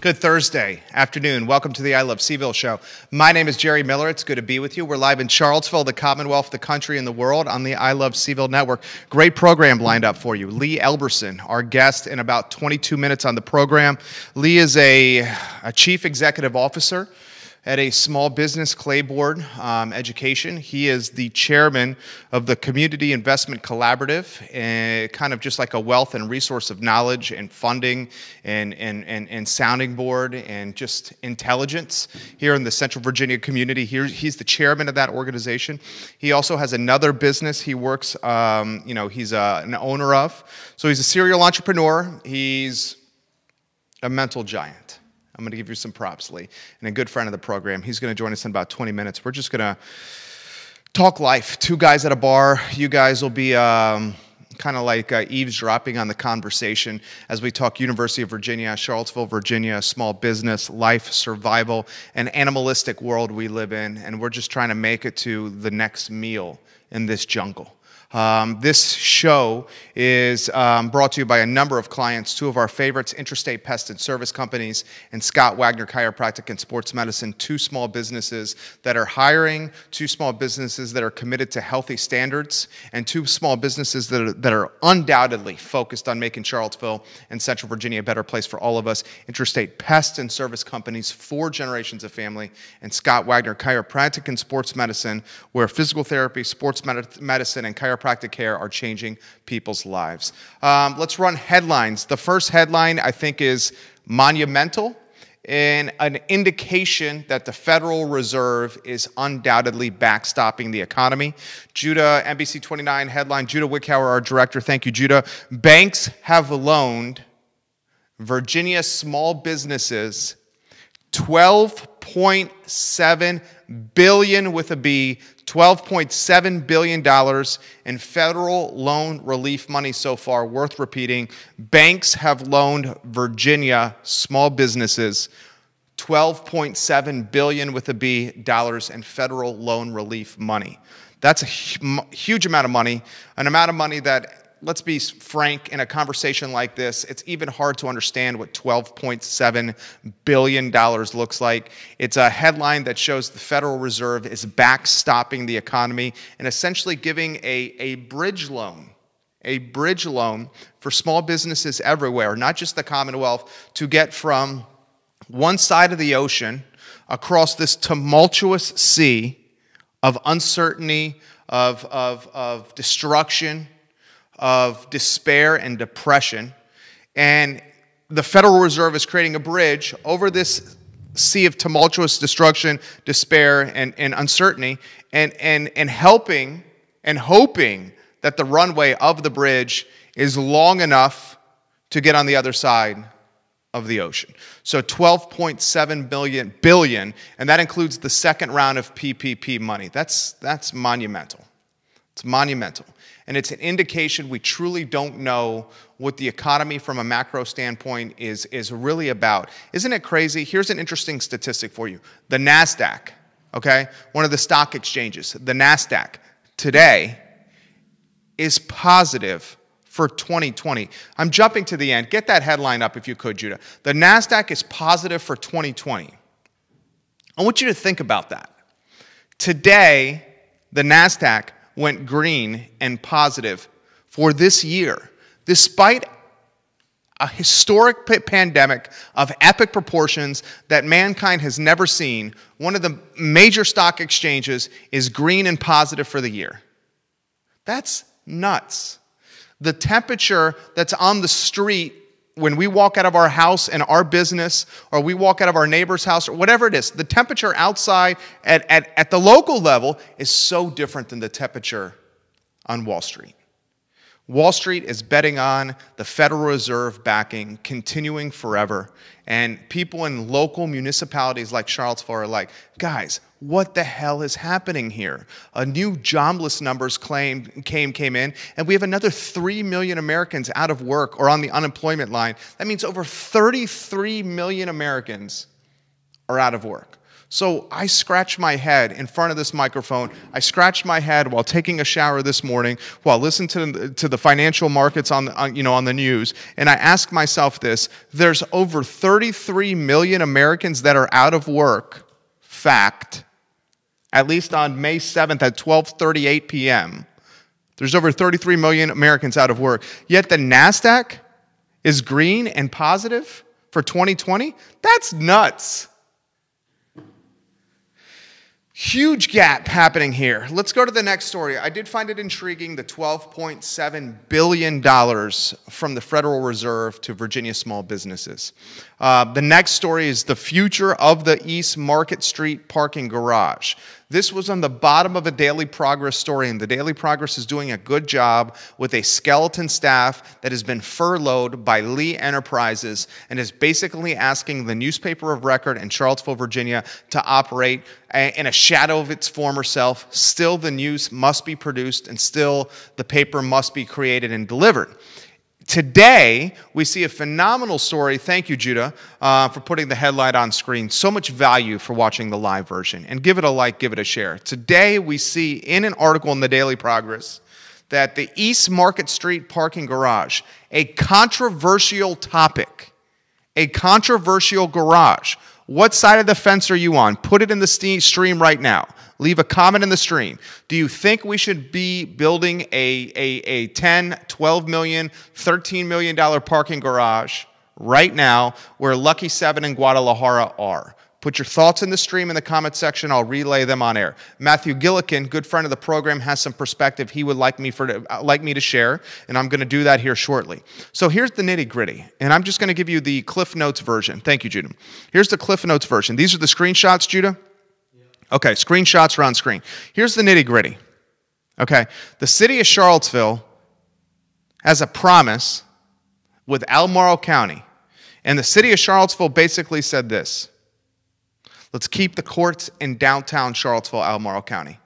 Good Thursday afternoon. Welcome to the I Love CVille Show. My name is Jerry Miller. It's good to be with you. We're live in Charlottesville, the Commonwealth, the country, and the world on the I Love CVille Network. Great program lined up for you. Lee Elberson, our guest in about 22 minutes on the program. Lee is a chief executive officer at a small business, Clayborne Education. He is the chairman of the Community Investment Collaborative, kind of just like a wealth and resource of knowledge and funding and sounding board and just intelligence here in the Central Virginia community. He's the chairman of that organization. He also has another business he works, he's an owner of. So he's a serial entrepreneur. He's a mental giant. I'm going to give you some props, Lee, and a good friend of the program. He's going to join us in about 20 minutes. We're just going to talk life. Two guys at a bar. You guys will be kind of like eavesdropping on the conversation as we talk University of Virginia, Charlottesville, Virginia, small business, life, survival, an animalistic world we live in, and we're just trying to make it to the next meal in this jungle. This show is brought to you by a number of clients, two of our favorites, Interstate Pest and Service Companies and Scott Wagner Chiropractic and Sports Medicine, two small businesses that are hiring, two small businesses that are committed to healthy standards, and two small businesses that are undoubtedly focused on making Charlottesville and Central Virginia a better place for all of us. Interstate Pest and Service Companies, 4 generations of family, and Scott Wagner Chiropractic and Sports Medicine, where physical therapy, sports medicine, and chiropractic care are changing people's lives. Let's run headlines. The first headline, I think, is monumental and an indication that the Federal Reserve is undoubtedly backstopping the economy. Judah, NBC 29 headline, Judah Wickhauer, our director. Thank you, Judah. Banks have loaned Virginia small businesses $12.7 billion with a B, $12.7 billion in federal loan relief money so far. Worth repeating, banks have loaned Virginia small businesses $12.7 billion with a B dollars in federal loan relief money. That's a huge amount of money, an amount of money that, let's be frank, in a conversation like this, it's even hard to understand what $12.7 billion looks like. It's a headline that shows the Federal Reserve is backstopping the economy and essentially giving a bridge loan for small businesses everywhere, not just the Commonwealth, to get from one side of the ocean across this tumultuous sea of uncertainty, of destruction, of despair and depression, and the Federal Reserve is creating a bridge over this sea of tumultuous destruction, despair, and uncertainty, and helping and hoping that the runway of the bridge is long enough to get on the other side of the ocean. So $12.7 billion, and that includes the second round of PPP money. That's monumental. It's monumental. And it's an indication we truly don't know what the economy from a macro standpoint is really about. Isn't it crazy? Here's an interesting statistic for you. The NASDAQ, okay, one of the stock exchanges, the NASDAQ today is positive for 2020. I'm jumping to the end. Get that headline up if you could, Judah. The NASDAQ is positive for 2020. I want you to think about that. Today, the NASDAQ went green and positive for this year, despite a historic pandemic of epic proportions that mankind has never seen. One of the major stock exchanges is green and positive for the year. That's nuts. The temperature that's on the street when we walk out of our house and our business, or we walk out of our neighbor's house, or whatever it is, the temperature outside at the local level is so different than the temperature on Wall Street. Wall Street is betting on the Federal Reserve backing, continuing forever. And people in local municipalities like Charlottesville are like, guys, what the hell is happening here? A new jobless numbers came in, and we have another 3 million Americans out of work or on the unemployment line. That means over 33 million Americans are out of work. So I scratch my head in front of this microphone. I scratched my head while taking a shower this morning, while listening to the financial markets on the news, and I ask myself this: there's over 33 million Americans that are out of work. Fact. At least on May 7th at 12:38 p.m. There's over 33 million Americans out of work. Yet the NASDAQ is green and positive for 2020. That's nuts. Huge gap happening here. Let's go to the next story. I did find it intriguing, the $12.7 billion from the Federal Reserve to Virginia small businesses. The next story is the future of the East Market Street parking garage. This was on the bottom of a Daily Progress story, and the Daily Progress is doing a good job with a skeleton staff that has been furloughed by Lee Enterprises and is basically asking the newspaper of record in Charlottesville, Virginia, to operate in a shadow of its former self. Still, the news must be produced, and still the paper must be created and delivered. Today, we see a phenomenal story. Thank you, Judah, for putting the headline on screen. So much value for watching the live version. And give it a like, give it a share. Today, we see in an article in the Daily Progress that the East Market Street parking garage, a controversial topic, a controversial garage. What side of the fence are you on? Put it in the stream right now. Leave a comment in the stream. Do you think we should be building a $10, $12 million, $13 million parking garage right now where Lucky 7 and Guadalajara are? Put your thoughts in the stream in the comment section. I'll relay them on air. Matthew Gillikin, good friend of the program, has some perspective he would like me to share, and I'm going to do that here shortly. So here's the nitty-gritty, and I'm just going to give you the Cliff Notes version. Thank you, Judah. Here's the Cliff Notes version. These are the screenshots, Judah? Okay, screenshots are on screen. Here's the nitty-gritty. Okay, the city of Charlottesville has a promise with Albemarle County, and the city of Charlottesville basically said this: let's keep the courts in downtown Charlottesville, Albemarle County.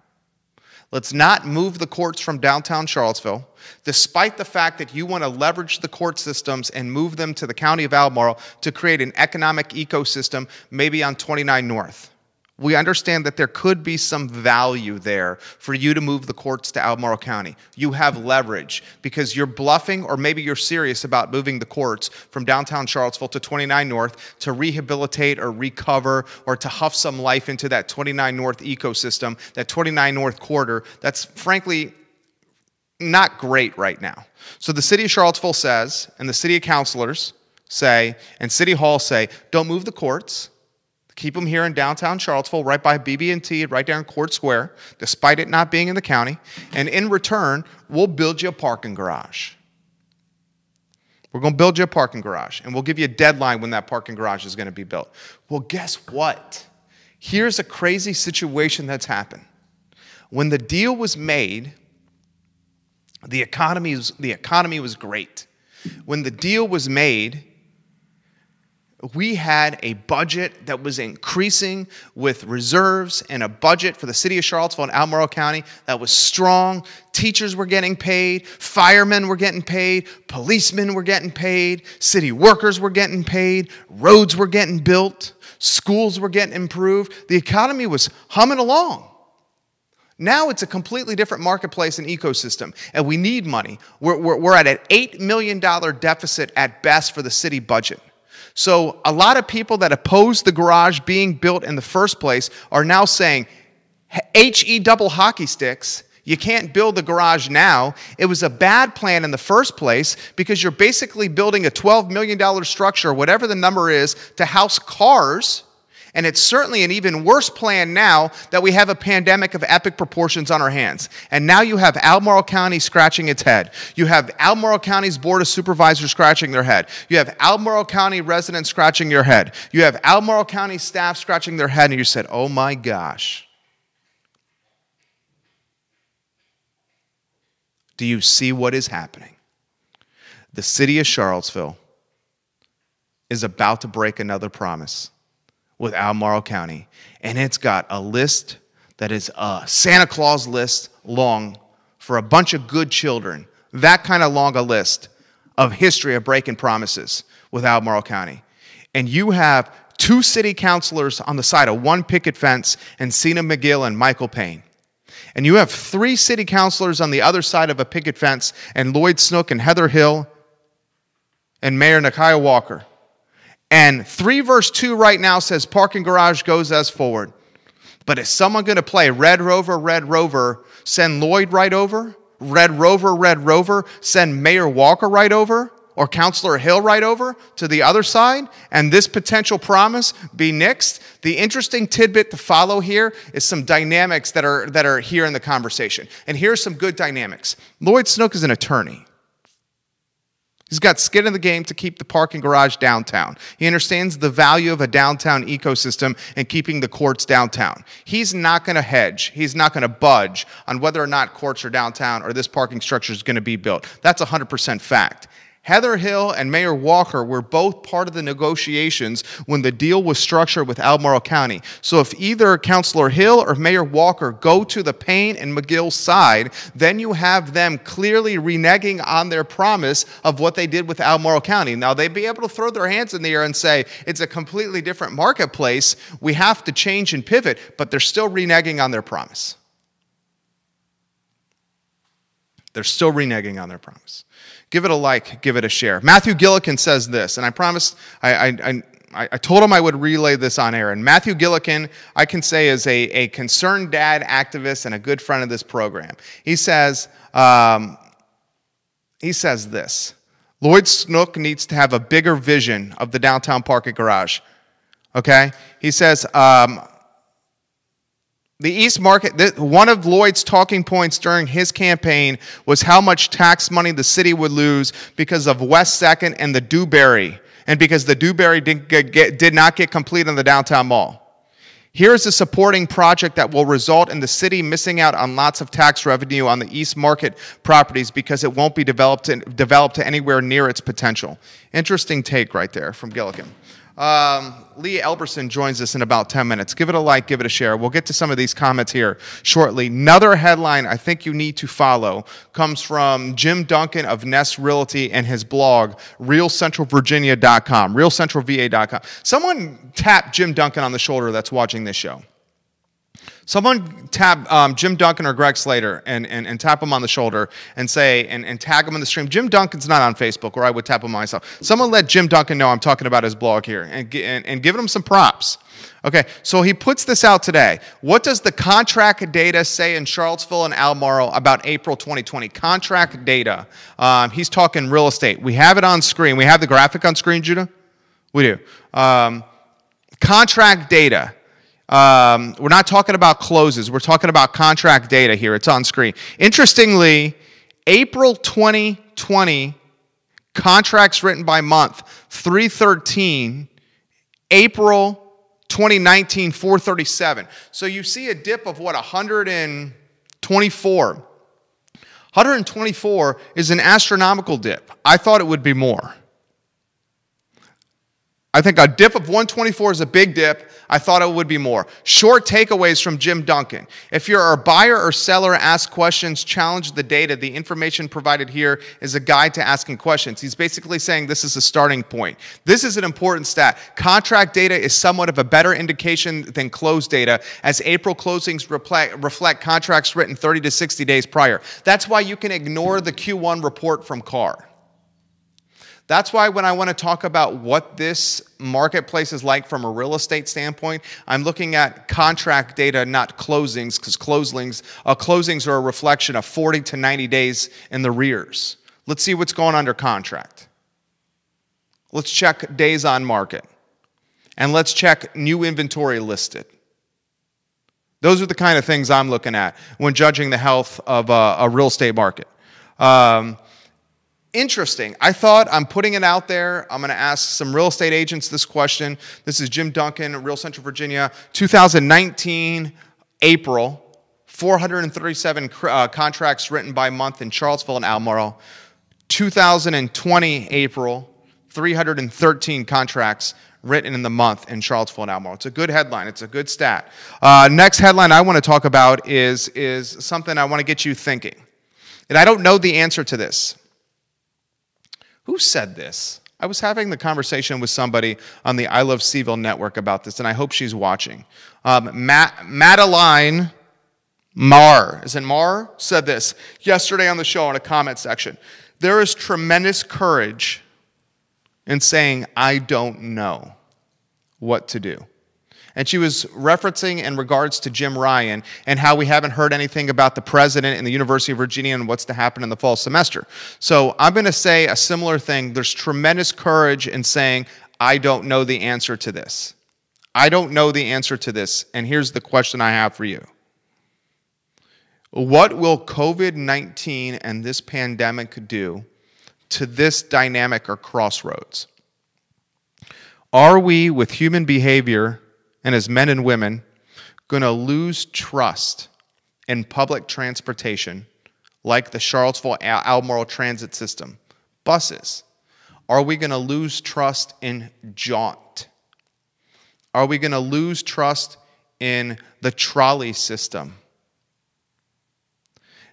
Let's not move the courts from downtown Charlottesville, despite the fact that you want to leverage the court systems and move them to the county of Albemarle to create an economic ecosystem, maybe on 29 North. We understand that there could be some value there for you to move the courts to Albemarle County. You have leverage because you're bluffing, or maybe you're serious about moving the courts from downtown Charlottesville to 29 North to rehabilitate or recover or to huff some life into that 29 North ecosystem, that 29 North corridor that's frankly not great right now. So the city of Charlottesville says, and the city councilors say, and City Hall say, don't move the courts. Keep them here in downtown Charlottesville, right by BB&T, right there in Court Square, despite it not being in the county. And in return, we'll build you a parking garage. We're going to build you a parking garage, and we'll give you a deadline when that parking garage is going to be built. Well, guess what? Here's a crazy situation that's happened. When the deal was made, the economy was great. When the deal was made, we had a budget that was increasing with reserves and a budget for the city of Charlottesville and Albemarle County that was strong. Teachers were getting paid. Firemen were getting paid. Policemen were getting paid. City workers were getting paid. Roads were getting built. Schools were getting improved. The economy was humming along. Now it's a completely different marketplace and ecosystem, and we need money. We're at an $8 million deficit at best for the city budget. So a lot of people that opposed the garage being built in the first place are now saying, HE double hockey sticks, you can't build the garage now. It was a bad plan in the first place because you're basically building a $12 million structure, whatever the number is, to house cars. And it's certainly an even worse plan now that we have a pandemic of epic proportions on our hands. And now you have Albemarle County scratching its head. You have Albemarle County's Board of Supervisors scratching their head. You have Albemarle County residents scratching their head. You have Albemarle County staff scratching their head, and you said, oh my gosh. Do you see what is happening? The city of Charlottesville is about to break another promise with Albemarle County, and it's got a list that is a Santa Claus list long for a bunch of good children, that kind of long a list of history of breaking promises with Albemarle County. And you have 2 city councilors on the side of 1 picket fence, and Cena McGill and Michael Payne. And you have 3 city councilors on the other side of a picket fence, and Lloyd Snook and Heather Hill and Mayor Nakia Walker. And 3 verse 2 right now says parking garage goes as forward. But is someone going to play Red Rover, send Lloyd right over? Red Rover, send Mayor Walker right over? Or Councilor Hill right over to the other side? And this potential promise be nixed? The interesting tidbit to follow here is some dynamics that are here in the conversation. And here's some good dynamics. Lloyd Snook is an attorney. He's got skin in the game to keep the parking garage downtown. He understands the value of a downtown ecosystem and keeping the courts downtown. He's not going to hedge. He's not going to budge on whether or not courts are downtown or this parking structure is going to be built. That's 100% fact. Heather Hill and Mayor Walker were both part of the negotiations when the deal was structured with Albemarle County. So if either Councilor Hill or Mayor Walker go to the Payne and McGill side, then you have them clearly reneging on their promise of what they did with Albemarle County. Now, they'd be able to throw their hands in the air and say, it's a completely different marketplace. We have to change and pivot, but they're still reneging on their promise. They're still reneging on their promise. Give it a like, give it a share. Matthew Gillikin says this, and I promised, I told him I would relay this on air. And Matthew Gillikin, I can say, is a concerned dad, activist, and a good friend of this program. He says this: Lloyd Snook needs to have a bigger vision of the downtown parking garage. Okay? He says, the East Market, one of Lloyd's talking points during his campaign was how much tax money the city would lose because of West 2nd and the Dewberry, and because the Dewberry did not get complete on the downtown mall. Here's a supporting project that will result in the city missing out on lots of tax revenue on the East Market properties because it won't be developed to anywhere near its potential. Interesting take right there from Gillikin. Lee Elberson joins us in about 10 minutes. Give it a like, give it a share. We'll get to some of these comments here shortly. Another headline I think you need to follow comes from Jim Duncan of Nest Realty and his blog, realcentralvirginia.com, realcentralva.com. Someone tap Jim Duncan on the shoulder that's watching this show. Someone tap Jim Duncan or Greg Slater and tap him on the shoulder and say, and tag him in the stream. Jim Duncan's not on Facebook, or I would tap him myself. Someone let Jim Duncan know I'm talking about his blog here and giving him some props. Okay, so he puts this out today. What does the contract data say in Charlottesville and Albemarle about April 2020? Contract data. He's talking real estate. We have it on screen. We have the graphic on screen, Judah? We do. Contract data. We're not talking about closes. We're talking about contract data here. It's on screen. Interestingly, April 2020, contracts written by month, 313. April 2019, 437. So you see a dip of what, 124. 124 is an astronomical dip. I thought it would be more. I think a dip of 124 is a big dip. I thought it would be more. Short takeaways from Jim Duncan. If you're a buyer or seller, ask questions, challenge the data. The information provided here is a guide to asking questions. He's basically saying this is a starting point. This is an important stat. Contract data is somewhat of a better indication than closed data, as April closings reflect contracts written 30 to 60 days prior. That's why you can ignore the Q1 report from CAR. That's why when I want to talk about what this marketplace is like from a real estate standpoint, I'm looking at contract data, not closings, because closings are a reflection of 40 to 90 days in the rears. Let's see what's going under contract. Let's check days on market. And let's check new inventory listed. Those are the kind of things I'm looking at when judging the health of a real estate market. Interesting. I thought I'm putting it out there. I'm going to ask some real estate agents this question. This is Jim Duncan, Real Central Virginia. 2019, April, 437 contracts written by month in Charlottesville and Albemarle. 2020, April, 313 contracts written in the month in Charlottesville and Albemarle. It's a good headline. It's a good stat. Next headline I want to talk about is something I want to get you thinking. And I don't know the answer to this. Who said this? I was having the conversation with somebody on the I Love CVille network about this, and I hope she's watching. Madeline Marr, is it Marr? Said this yesterday on the show in a comment section. There is tremendous courage in saying, I don't know what to do. And she was referencing in regards to Jim Ryan and how we haven't heard anything about the president and the University of Virginia and what's to happen in the fall semester. So I'm going to say a similar thing. There's tremendous courage in saying, I don't know the answer to this. I don't know the answer to this. And here's the question I have for you. What will COVID-19 and this pandemic do to this dynamic or crossroads? Are we, with human behavior, and as men and women, going to lose trust in public transportation like the Charlottesville Albemarle transit system, buses? Are we going to lose trust in jaunt? Are we going to lose trust in the trolley system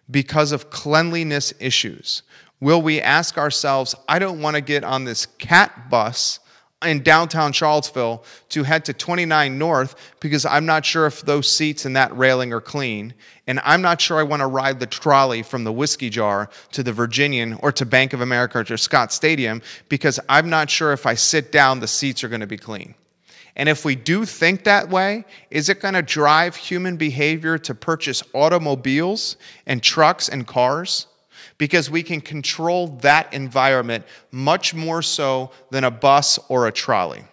because of cleanliness issues? Will we ask ourselves, I don't want to get on this cat bus in downtown Charlottesville to head to 29 North because I'm not sure if those seats and that railing are clean, and I'm not sure I want to ride the trolley from the Whiskey Jar to the Virginian or to Bank of America or to Scott Stadium because I'm not sure if I sit down the seats are going to be clean. And if we do think that way, is it going to drive human behavior to purchase automobiles and trucks and cars? Because we can control that environment much more so than a bus or a trolley.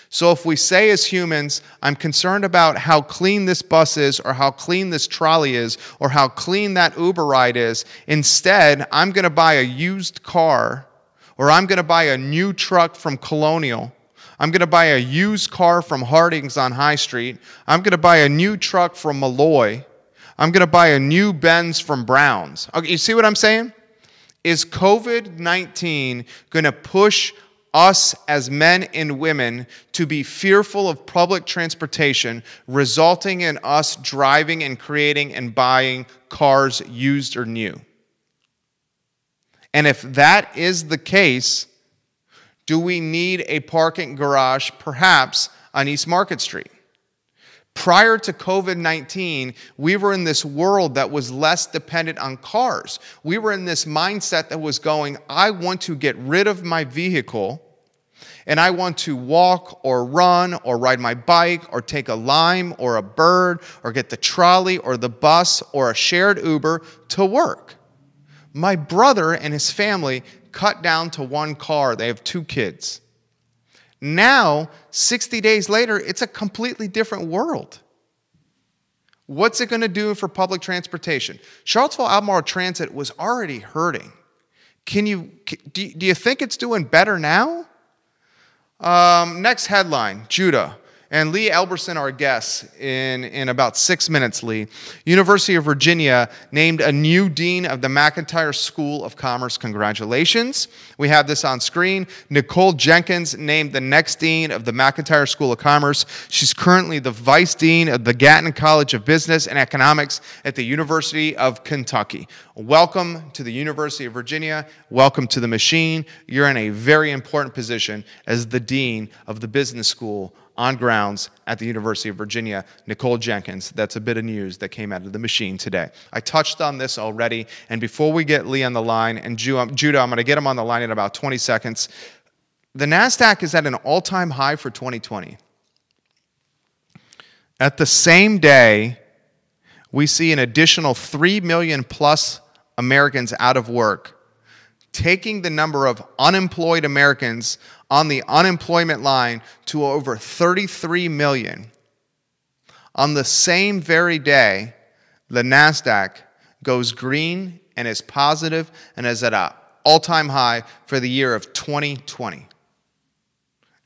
So if we say as humans, I'm concerned about how clean this bus is or how clean this trolley is or how clean that Uber ride is, instead, I'm going to buy a used car or I'm going to buy a new truck from Colonial. I'm going to buy a used car from Harding's on High Street. I'm going to buy a new truck from Malloy. I'm going to buy a new Benz from Brown's. Okay, you see what I'm saying? Is COVID-19 going to push us as men and women to be fearful of public transportation, resulting in us driving and creating and buying cars used or new? And if that is the case, do we need a parking garage perhaps on East Market Street? Prior to COVID-19, we were in this world that was less dependent on cars. We were in this mindset that was going, I want to get rid of my vehicle, and I want to walk or run or ride my bike or take a Lime or a Bird or get the trolley or the bus or a shared Uber to work. My brother and his family cut down to one car. They have 2 kids. Now, 60 days later, it's a completely different world. What's it going to do for public transportation? Charlottesville Albemarle Transit was already hurting. Do you think it's doing better now? Next headline, Judah. And Lee Elberson, our guest, in about 6 minutes, Lee. University of Virginia named a new dean of the McIntyre School of Commerce. Congratulations. We have this on screen. Nicole Jenkins named the next dean of the McIntyre School of Commerce. She's currently the vice dean of the Gatton College of Business and Economics at the University of Kentucky. Welcome to the University of Virginia. Welcome to the machine. You're in a very important position as the dean of the business school on grounds at the University of Virginia. Nicole Jenkins, that's a bit of news that came out of the machine today. I touched on this already, and before we get Lee on the line, and Judah, I'm going to get him on the line in about 20 seconds. The NASDAQ is at an all-time high for 2020. At the same day, we see an additional 3 million plus Americans out of work, taking the number of unemployed Americans on the unemployment line to over 33 million. On the same very day, the NASDAQ goes green and is positive and is at an all-time high for the year of 2020.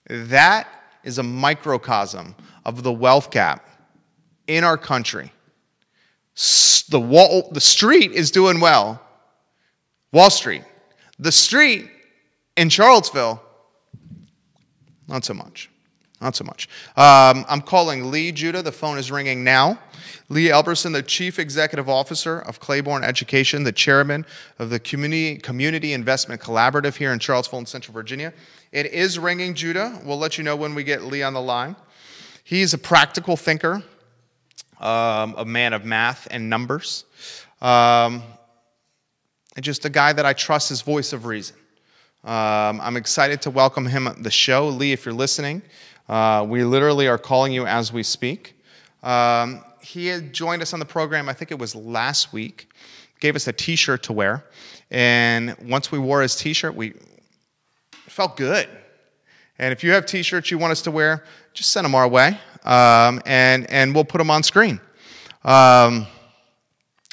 That is a microcosm of the wealth gap in our country. The street is doing well. Wall Street. The street in Charlottesville, not so much. Not so much. I'm calling Lee, Judah. The phone is ringing now. Lee Elberson, the Chief Executive Officer of Clayborne Education, the Chairman of the Community Investment Collaborative here in Charlottesville and Central Virginia. It is ringing, Judah. We'll let you know when we get Lee on the line. He's a practical thinker, a man of math and numbers, and just a guy that I trust his voice of reason. I'm excited to welcome him on the show. Lee, if you're listening, we literally are calling you as we speak. He had joined us on the program, I think it was last week, gave us a t-shirt to wear, and once we wore his t-shirt, we felt good. And if you have t-shirts you want us to wear, just send them our way, and we'll put them on screen. I'm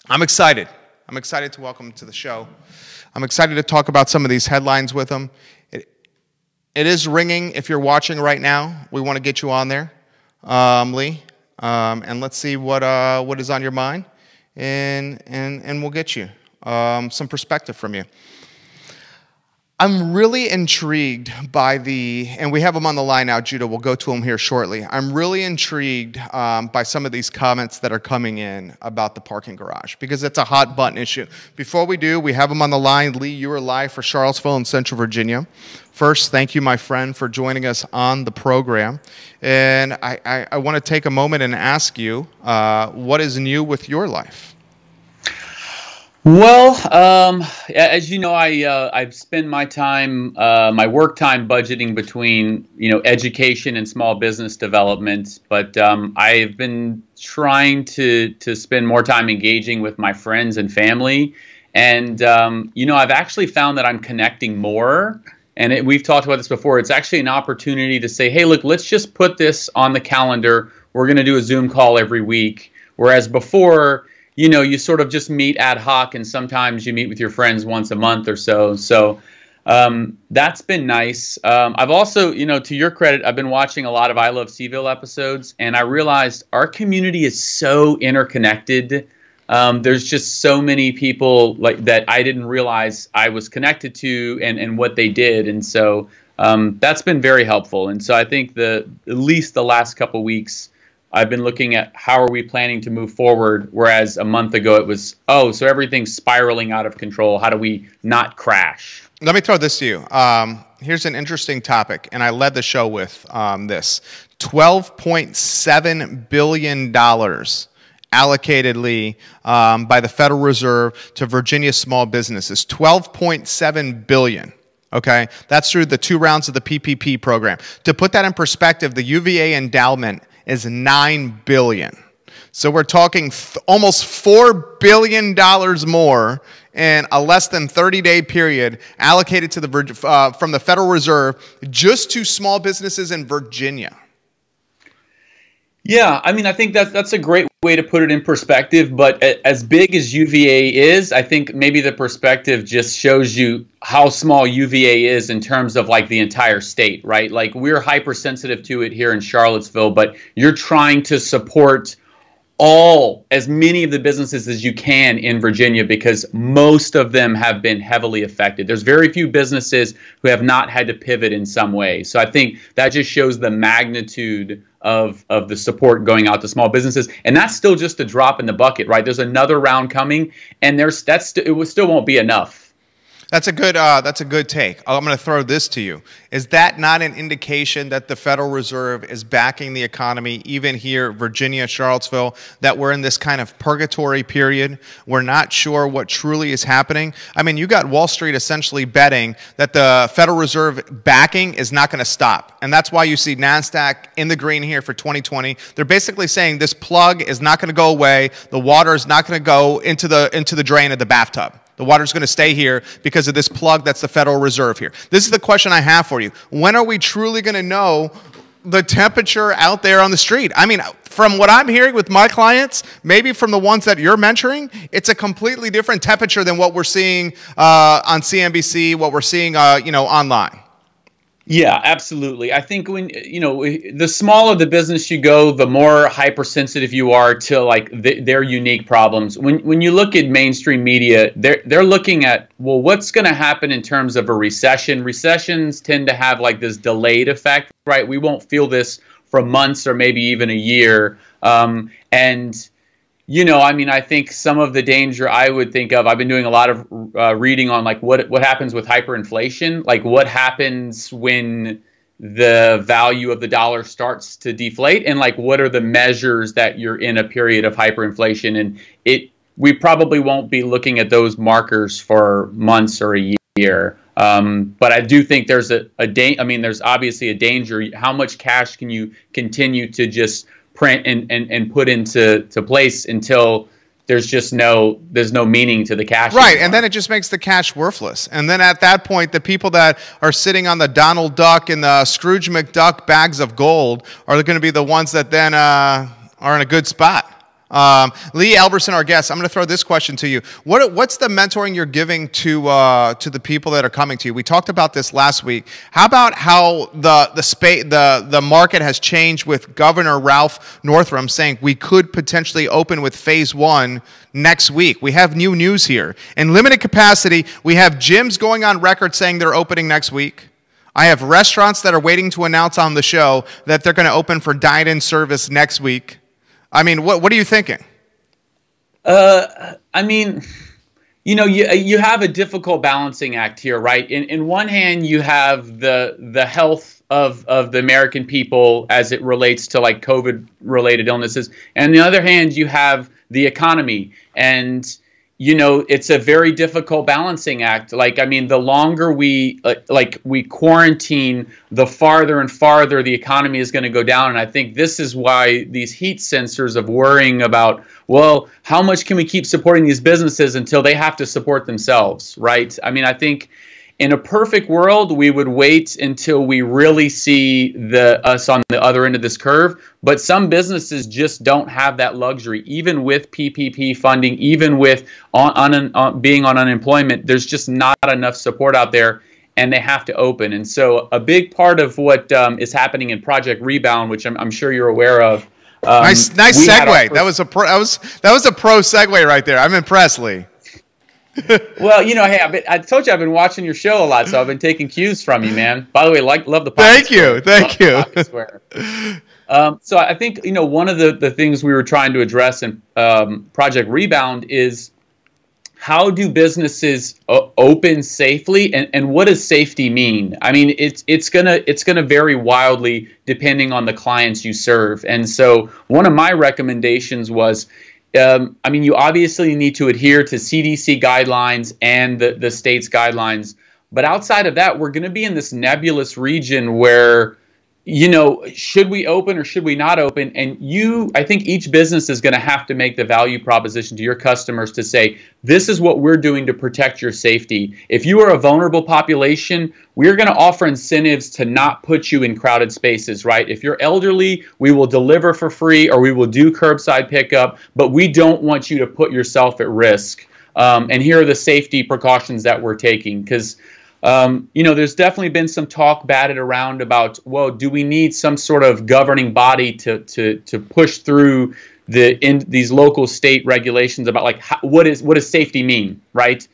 excited. I'm excited to welcome him to the show. I'm excited to talk about some of these headlines with him. It is ringing. If you're watching right now, we want to get you on there, Lee, and let's see what is on your mind, and we'll get you some perspective from you. I'm really intrigued by and we have him on the line now, Judah. We'll go to him here shortly. I'm really intrigued by some of these comments that are coming in about the parking garage, because it's a hot button issue. Before we do, we have him on the line. Lee, you are live for Charlottesville and Central Virginia. First, thank you, my friend, for joining us on the program. And I want to take a moment and ask you, what is new with your life? Well, as you know, I spend my time, my work time budgeting between, education and small business development. But I've been trying to spend more time engaging with my friends and family. And, I've actually found that I'm connecting more. And we've talked about this before. It's actually an opportunity to say, hey, look, let's just put this on the calendar. We're going to do a Zoom call every week. Whereas before, you sort of just meet ad hoc, and sometimes you meet with your friends once a month or so. So that's been nice. I've also, to your credit, I've been watching a lot of I Love CVille episodes, and I realized our community is so interconnected. There's just so many people that I didn't realize I was connected to and what they did. And so that's been very helpful. And so I think at least the last couple weeks, I've been looking at how are we planning to move forward, whereas a month ago it was, so everything's spiraling out of control. How do we not crash? Let me throw this to you. Here's an interesting topic, and I led the show with this. $12.7 billion allocated, Lee, by the Federal Reserve to Virginia small businesses. $12.7 billion. Okay, that's through the 2 rounds of the PPP program. To put that in perspective, the UVA endowment is $9 billion. So we're talking almost $4 billion more in a less than 30-day period allocated to from the Federal Reserve just to small businesses in Virginia. Yeah, I mean, I think that's a great way to put it in perspective. But as big as UVA is, I think maybe the perspective just shows you how small UVA is in terms of the entire state, right? Like, we're hypersensitive to it here in Charlottesville, but you're trying to support as many of the businesses as you can in Virginia, because most of them have been heavily affected. There's very few businesses who have not had to pivot in some way. So I think that just shows the magnitude of the support going out to small businesses. And that's still just a drop in the bucket, right? There's another round coming, and it still won't be enough. That's a good take. I'm going to throw this to you. Is that not an indication that the Federal Reserve is backing the economy, even here, Virginia, Charlottesville, that we're in this kind of purgatory period? We're not sure what truly is happening. I mean, you got Wall Street essentially betting that the Federal Reserve backing is not going to stop. And that's why you see NASDAQ in the green here for 2020. They're basically saying this plug is not going to go away. The water is not going to go into the drain of the bathtub. The water's going to stay here because of this plug that's the Federal Reserve here. This is the question I have for you. When are we truly going to know the temperature out there on the street? I mean, from what I'm hearing with my clients, maybe from the ones that you're mentoring, it's a completely different temperature than what we're seeing on CNBC, what we're seeing, online. Yeah, absolutely. I think when, the smaller the business you go, the more hypersensitive you are to their unique problems. When you look at mainstream media, they're looking at, well, what's going to happen in terms of a recession? Recessions tend to have this delayed effect, right? We won't feel this for months or maybe even a year. And I mean, I think some of the danger I would think of, I've been doing a lot of reading on like what happens with hyperinflation, like what happens when the value of the dollar starts to deflate, and like what are the measures that you're in a period of hyperinflation. And we probably won't be looking at those markers for months or a year. But I do think there's there's obviously a danger. How much cash can you continue to just print and put into place until there's no meaning to the cash right anymore. And then it just makes the cash worthless, and then at that point the people that are sitting on the Donald Duck and the Scrooge McDuck bags of gold are going to be the ones that then are in a good spot. Lee Elberson, our guest, I'm going to throw this question to you. What's the mentoring you're giving to the people that are coming to you? We talked about this last week. How about how the market has changed with Governor Ralph Northam saying we could potentially open with phase 1 next week? We have new news here. In limited capacity, we have gyms going on record saying they're opening next week. I have restaurants that are waiting to announce on the show that they're going to open for dine-in service next week. I mean, what are you thinking? I mean, you have a difficult balancing act here, right? In one hand, you have the health of the American people as it relates to like COVID-related illnesses, and on the other hand, you have the economy. And it's a very difficult balancing act. Like, I mean, the longer we quarantine, the farther and farther the economy is going to go down. And I think this is why these heat sensors of worrying about, well, how much can we keep supporting these businesses until they have to support themselves, right? I mean, I think in a perfect world, we would wait until we really see us on the other end of this curve. But some businesses just don't have that luxury. Even with PPP funding, even with being on unemployment, there's just not enough support out there, and they have to open. And so a big part of what is happening in Project Rebound, which I'm sure you're aware of. Nice segue. That was a pro segue right there. I'm impressed, Lee. Well, hey, I told you I've been watching your show a lot, so I've been taking cues from you, man. By the way, love the podcast. Thank you. So I think one of the things we were trying to address in Project Rebound is how do businesses open safely, and what does safety mean? I mean, it's gonna vary wildly depending on the clients you serve. And so one of my recommendations was, I mean, you obviously need to adhere to CDC guidelines and the state's guidelines. But outside of that, we're going to be in this nebulous region where, should we open or should we not open? And I think each business is going to have to make the value proposition to your customers to say, this is what we're doing to protect your safety. If you are a vulnerable population, we're going to offer incentives to not put you in crowded spaces, right? If you're elderly, we will deliver for free or we will do curbside pickup, but we don't want you to put yourself at risk. And here are the safety precautions that we're taking, because there's definitely been some talk batted around about, well, do we need some sort of governing body to push through these local state regulations about like what does safety mean, right?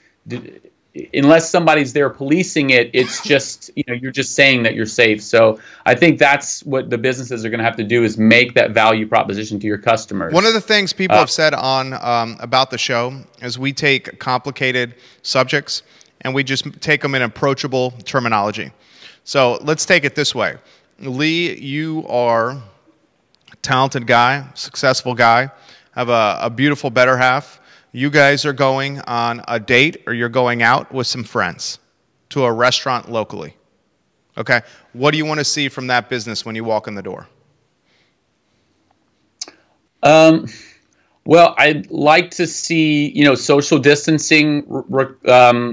Unless somebody's there policing it, it's just you're just saying that you're safe. So I think that's what the businesses are going to have to do, is make that value proposition to your customers. One of the things people have said on about the show is we take complicated subjects and we just take them in approachable terminology. So let's take it this way. Lee, you are a talented guy, successful guy, have a beautiful better half. You guys are going on a date or you're going out with some friends to a restaurant locally. Okay? What do you want to see from that business when you walk in the door? Well, I'd like to see, social distancing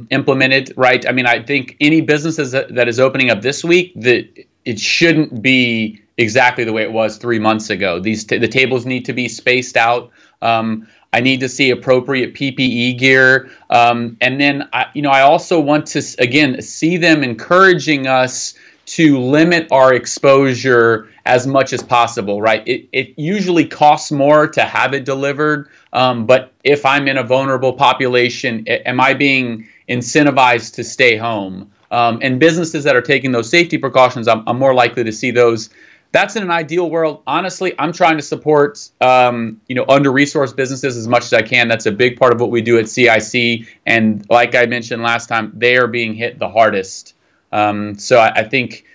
implemented, right? I mean, I think any businesses that is opening up this week, that it shouldn't be exactly the way it was 3 months ago. The tables need to be spaced out. I need to see appropriate PPE gear. And then, I also want to, again, see them encouraging us to limit our exposure as much as possible, right? It usually costs more to have it delivered, but if I'm in a vulnerable population, am I being incentivized to stay home? And businesses that are taking those safety precautions, I'm more likely to see those that's in an ideal world. Honestly, I'm trying to support, under-resourced businesses as much as I can. That's a big part of what we do at CIC. And like I mentioned last time, they are being hit the hardest. So I think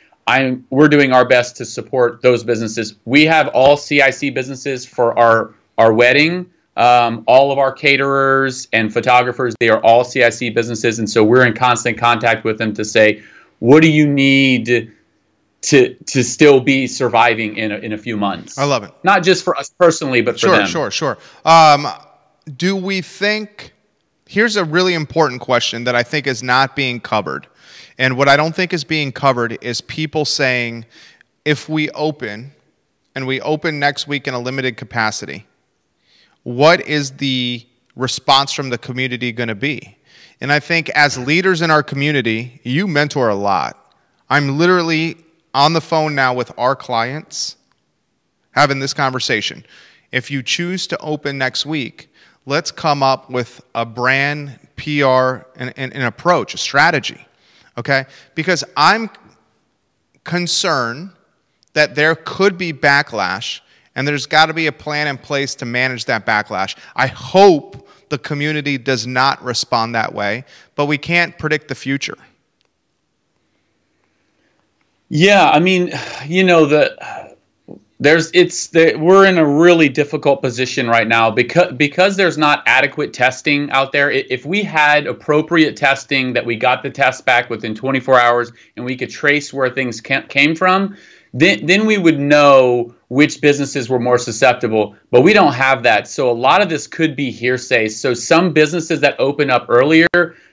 we're doing our best to support those businesses. We have all CIC businesses for our wedding. All of our caterers and photographers, they are all CIC businesses. And so we're in constant contact with them to say, what do you need to still be surviving in a few months? I love it. Not just for us personally, but for them. Sure. Do we think, here's a really important question that I think is not being covered. And what I don't think is being covered is people saying, if we open, and we open next week in a limited capacity, what is the response from the community going to be? And I think as leaders in our community, you mentor a lot. I'm literally on the phone now with our clients having this conversation. If you choose to open next week, let's come up with a brand, PR, and an approach, a strategy, okay? Because I'm concerned that there could be backlash, and there's got to be a plan in place to manage that backlash. I hope the community does not respond that way, but we can't predict the future. Yeah, I mean, we're in a really difficult position right now because there's not adequate testing out there. If we had appropriate testing, that we got the test back within 24 hours and we could trace where things came from, then we would know which businesses were more susceptible. But we don't have that. So a lot of this could be hearsay. So some businesses that open up earlier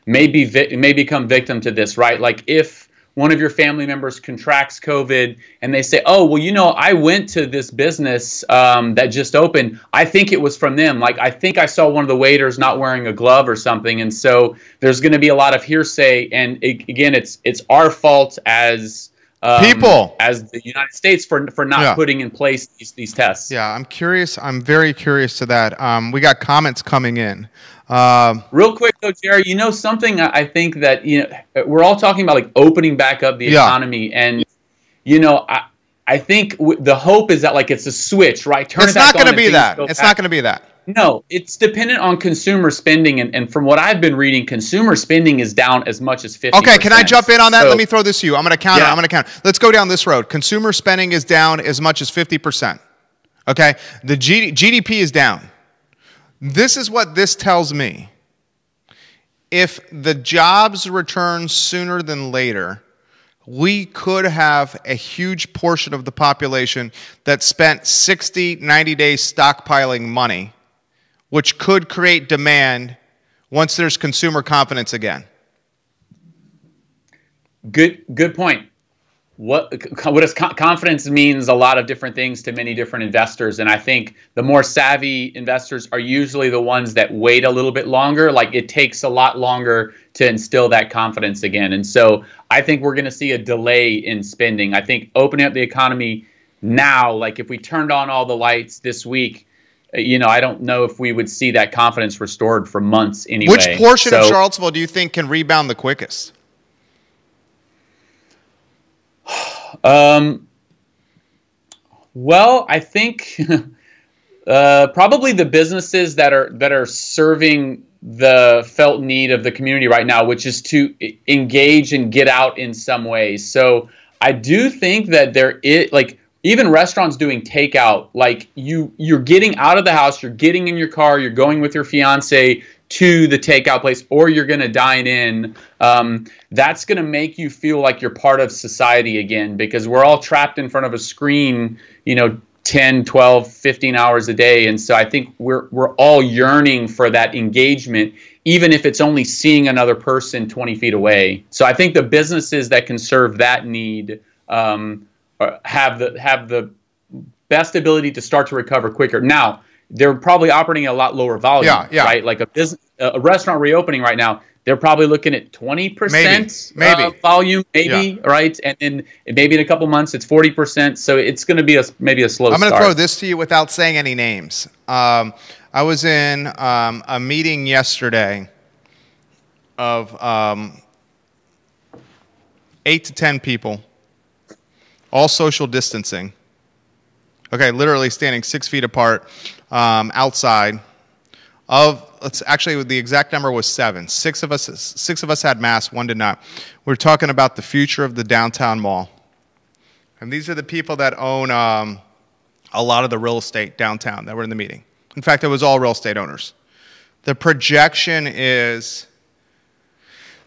may become victim to this, right? Like if one of your family members contracts COVID and they say, oh, well, I went to this business that just opened. I think it was from them. Like, I think I saw one of the waiters not wearing a glove or something. And so there's going to be a lot of hearsay. And again, it's our fault as people, as the United States for not putting in place these tests. Yeah, I'm curious. I'm very curious to that. We got comments coming in. Real quick though, Jerry, something I think that we're all talking about, like opening back up the economy, and I think the hope is that like it's a switch, right? It's not going to be that. It's not going to be that. No, it's dependent on consumer spending, and from what I've been reading, consumer spending is down as much as 50%. Okay, can I jump in on that? Let me throw this to you. I'm going to counter. I'm going to counter. Let's go down this road. Consumer spending is down as much as 50%. Okay, the GDP is down. This is what this tells me. If the jobs return sooner than later, we could have a huge portion of the population that spent 60, 90 days stockpiling money, which could create demand once there's consumer confidence again. Good point. What does confidence means a lot of different things to many different investors, and I think the more savvy investors are usually the ones that wait a little bit longer. Like it takes a lot longer to instill that confidence again, and so I think we're going to see a delay in spending. I think opening up the economy now, like if we turned on all the lights this week, I don't know if we would see that confidence restored for months anyway. Which portion of Charlottesville do you think can rebound the quickest? Well, I think probably the businesses that are serving the felt need of the community right now, which is to engage and get out in some ways. So I do think that there is, like, even restaurants doing takeout, like you're getting out of the house, you're getting in your car, you're going with your fiance to the takeout place, or you're going to dine in. That's going to make you feel like you're part of society again, because we're all trapped in front of a screen, 10, 12, 15 hours a day. And so I think we're all yearning for that engagement, even if it's only seeing another person 20 feet away. So I think the businesses that can serve that need have the best ability to start to recover quicker. Now, they're probably operating at a lot lower volume, right? Like a restaurant reopening right now, they're probably looking at 20% maybe. Volume, right? And then maybe in a couple months it's 40%. So it's going to be maybe a slow start. I'm going to throw this to you without saying any names. I was in a meeting yesterday of 8 to 10 people, all social distancing. Okay, literally standing 6 feet apart outside of, actually the exact number was 7. Six of us had masks, 1 did not. We're talking about the future of the downtown mall. And these are the people that own a lot of the real estate downtown that were in the meeting. In fact, it was all real estate owners. The projection is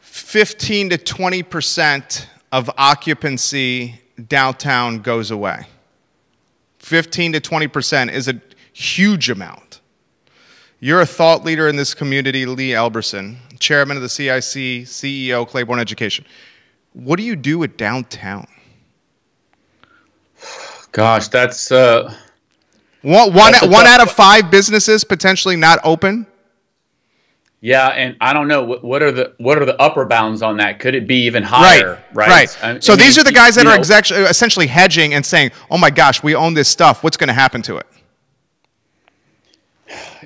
15 to 20% of occupancy downtown goes away. 15 to 20% is a huge amount. You're a thought leader in this community, Lee Elberson, chairman of the CIC, CEO, Clayborne Education. What do you do with downtown? Gosh, that's one out of 5 businesses potentially not open. Yeah, and I don't know what are the upper bounds on that. Could it be even higher? Right. So these are the guys that are essentially hedging and saying, "Oh my gosh, we own this stuff. What's going to happen to it?"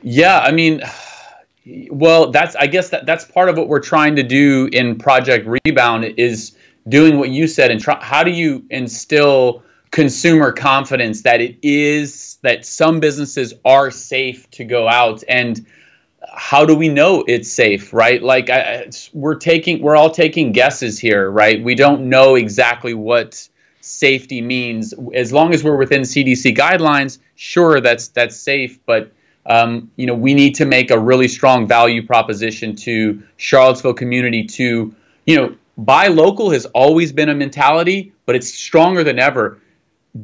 Yeah, I mean, well, I guess that's part of what we're trying to do in Project Rebound is doing what you said and how do you instill consumer confidence that some businesses are safe to go out, and how do we know it's safe, right? Like we're all taking guesses here, right? We don't know exactly what safety means. As long as we're within CDC guidelines, sure, that's safe, but we need to make a really strong value proposition to Charlottesville community to, buy local has always been a mentality, but it's stronger than ever.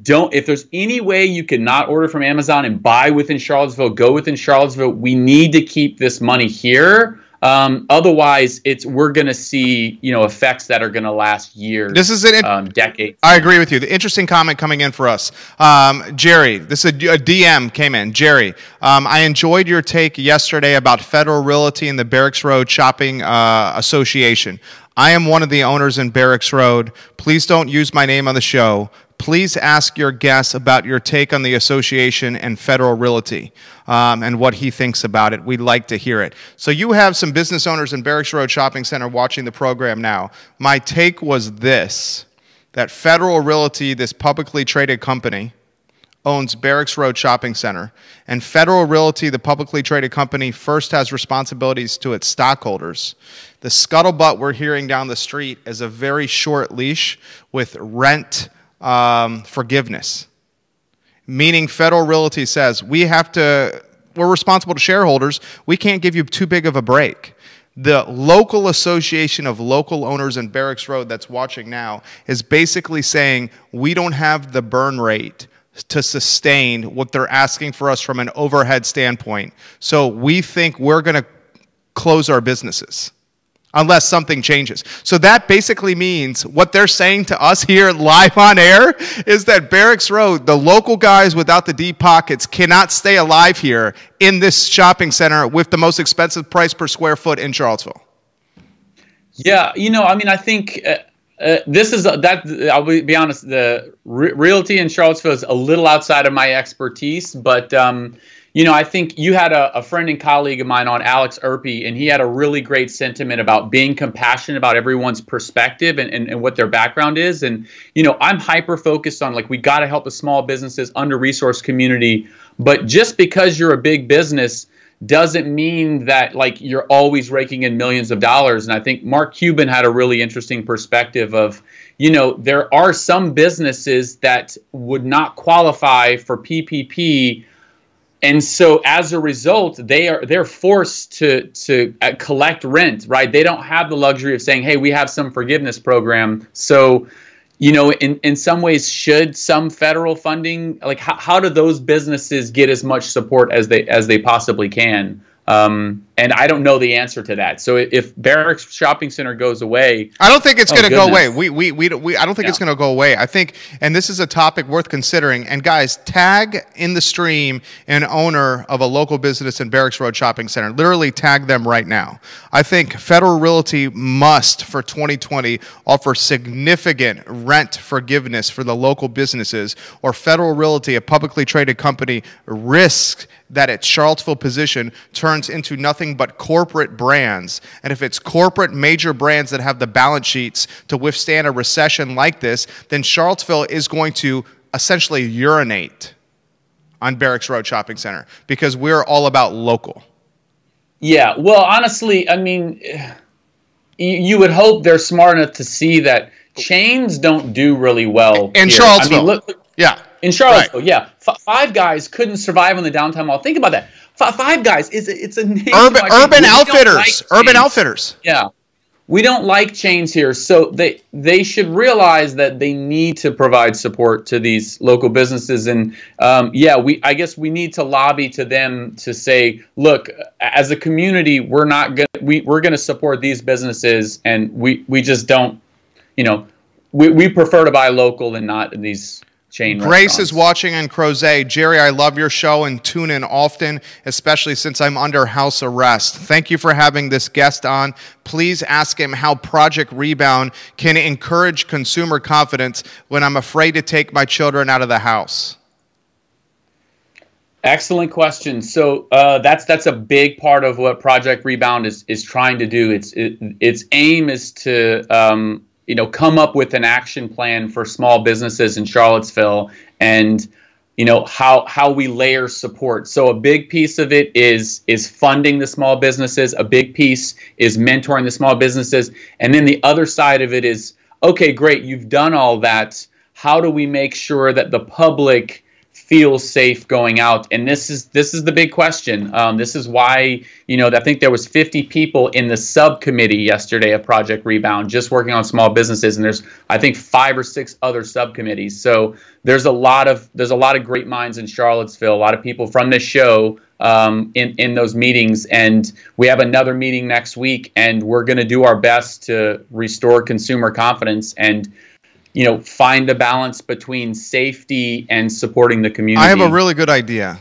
If there's any way you can not order from Amazon and buy within Charlottesville, go within Charlottesville, we need to keep this money here. Otherwise, we're going to see effects that are going to last years. This is decades. I agree with you. The interesting comment coming in for us, Jerry. This is a DM came in. Jerry, I enjoyed your take yesterday about Federal Realty and the Barracks Road Shopping Association. I am one of the owners in Barracks Road. Please don't use my name on the show. Please ask your guest about your take on the association and Federal Realty and what he thinks about it. We'd like to hear it. So you have some business owners in Barracks Road Shopping Center watching the program now. My take was this, that Federal Realty, this publicly traded company, owns Barracks Road Shopping Center. And Federal Realty, the publicly traded company, first has responsibilities to its stockholders. The scuttlebutt we're hearing down the street is a very short leash with rent forgiveness, meaning Federal Realty says we're responsible to shareholders. We can't give you too big of a break. The local association of local owners in Barracks Road that's watching now is basically saying we don't have the burn rate to sustain what they're asking for us from an overhead standpoint. So we think we're going to close our businesses unless something changes. So that basically means what they're saying to us here live on air is that Barracks Road, the local guys without the deep pockets, cannot stay alive here in this shopping center with the most expensive price per square foot in Charlottesville. Yeah, I think this is I'll be honest, the realty in Charlottesville is a little outside of my expertise, but I think you had a friend and colleague of mine on, Alex Erpy, and he had a really great sentiment about being compassionate about everyone's perspective and what their background is. And, I'm hyper-focused on, we got to help the small businesses, under-resourced community. But just because you're a big business doesn't mean that, you're always raking in millions of dollars. And I think Mark Cuban had a really interesting perspective of, there are some businesses that would not qualify for PPP. And so as a result, they're forced to collect rent, right? They don't have the luxury of saying, hey, we have some forgiveness program. So, in some ways, should some federal funding, how do those businesses get as much support as they possibly can? And I don't know the answer to that. So if Barracks Shopping Center goes away, I don't think it's going to go away. I don't think it's going to go away. I think, and this is a topic worth considering. And guys, tag in the stream an owner of a local business in Barracks Road Shopping Center. Literally tag them right now. I think Federal Realty must, for 2020, offer significant rent forgiveness for the local businesses, or Federal Realty, a publicly traded company, risks that its Charlottesville position turns into nothing but corporate brands. And if it's corporate major brands that have the balance sheets to withstand a recession like this, then Charlottesville is going to essentially urinate on Barracks Road Shopping Center because we're all about local. Yeah, well, honestly, I mean, you would hope they're smart enough to see that chains don't do really well in here. Charlottesville. I mean, look, yeah, in Charlottesville, right. Yeah, Five Guys couldn't survive on the downtown mall. Think about that. Five Guys it's a urban outfitters. Urban Outfitters. Yeah. We don't like chains here, so they should realize that they need to provide support to these local businesses. And yeah, I guess we need to lobby to them to say, look, as a community, we're going to support these businesses, and we just don't, you know, we prefer to buy local and not in these chain Grace is watching in Crozet. Jerry, I love your show and tune in often, especially since I'm under house arrest. Thank you for having this guest on. Please ask him how Project Rebound can encourage consumer confidence when I'm afraid to take my children out of the house. Excellent question. So that's a big part of what Project Rebound is trying to do. Its aim is to you know, come up with an action plan for small businesses in Charlottesville, and you know how we layer support. So a big piece of it is funding the small businesses. A big piece is mentoring the small businesses, and then the other side of it is, okay, great, you've done all that. How do we make sure that the public feels safe going out? And this is the big question. This is why, you know, I think there was 50 people in the subcommittee yesterday of Project Rebound just working on small businesses, and there's I think 5 or 6 other subcommittees. So there's a lot of great minds in Charlottesville, a lot of people from this show in those meetings, and we have another meeting next week, and we're going to do our best to restore consumer confidence and, you know, find a balance between safety and supporting the community. I have a really good idea.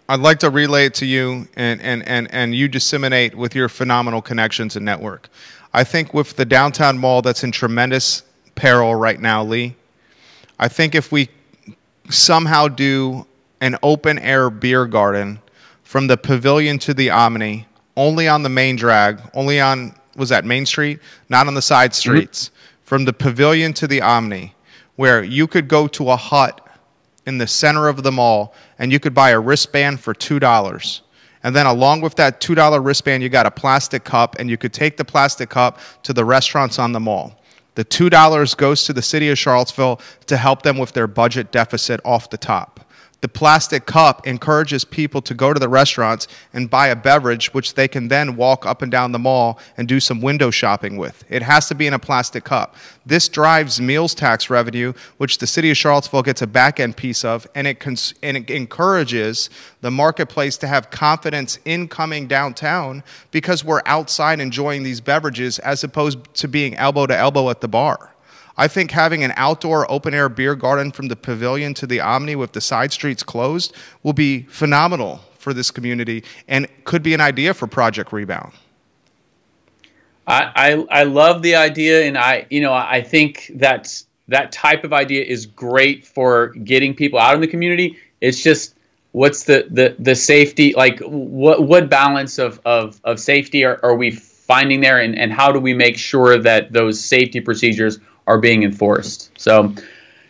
I'd like to relay it to you, and you disseminate with your phenomenal connections and network. I think with the downtown mall that's in tremendous peril right now, Lee, I think if we somehow do an open-air beer garden from the Pavilion to the Omni, only on the main drag, only on, was that Main Street? Not on the side streets. Mm-hmm. From the Pavilion to the Omni, where you could go to a hut in the center of the mall and you could buy a wristband for $2. And then along with that $2 wristband, you got a plastic cup, and you could take the plastic cup to the restaurants on the mall. The $2 goes to the City of Charlottesville to help them with their budget deficit off the top. The plastic cup encourages people to go to the restaurants and buy a beverage, which they can then walk up and down the mall and do some window shopping with. It has to be in a plastic cup. This drives meals tax revenue, which the City of Charlottesville gets a back-end piece of, and it encourages the marketplace to have confidence in coming downtown because we're outside enjoying these beverages as opposed to being elbow to elbow at the bar. I think having an outdoor open-air beer garden from the Pavilion to the Omni with the side streets closed will be phenomenal for this community and could be an idea for Project Rebound. I love the idea, and I think that type of idea is great for getting people out in the community. It's just, what's the safety, like what balance of safety are we finding there, and how do we make sure that those safety procedures are being enforced? So